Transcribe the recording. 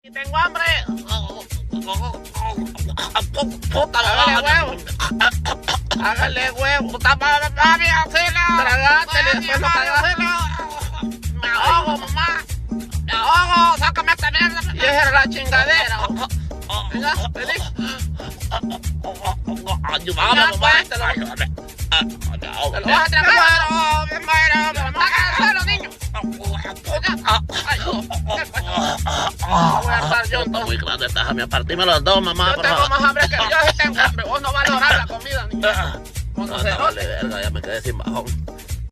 Y tengo hambre. Puta, hágale huevo. Hágale huevo. Puta, mami, auxilio. Tragátele, después lo tragaste. Me ahogo, mamá. Me ahogo. Sácame esta mierda. Y esa era la chingadera. Venga, vení. Ayúdame, mamá. Te lo vas a tragar. Me muero. Me muero, niño. Voy a estar yo entonces. Muy grande, déjame partirme los dos, mamá, Yo por tengo favor. más hambre que yo, sí tengo hambre. Vos no valoras la comida, niño. Vos no se Vale, verga, ya me quedé sin bajón.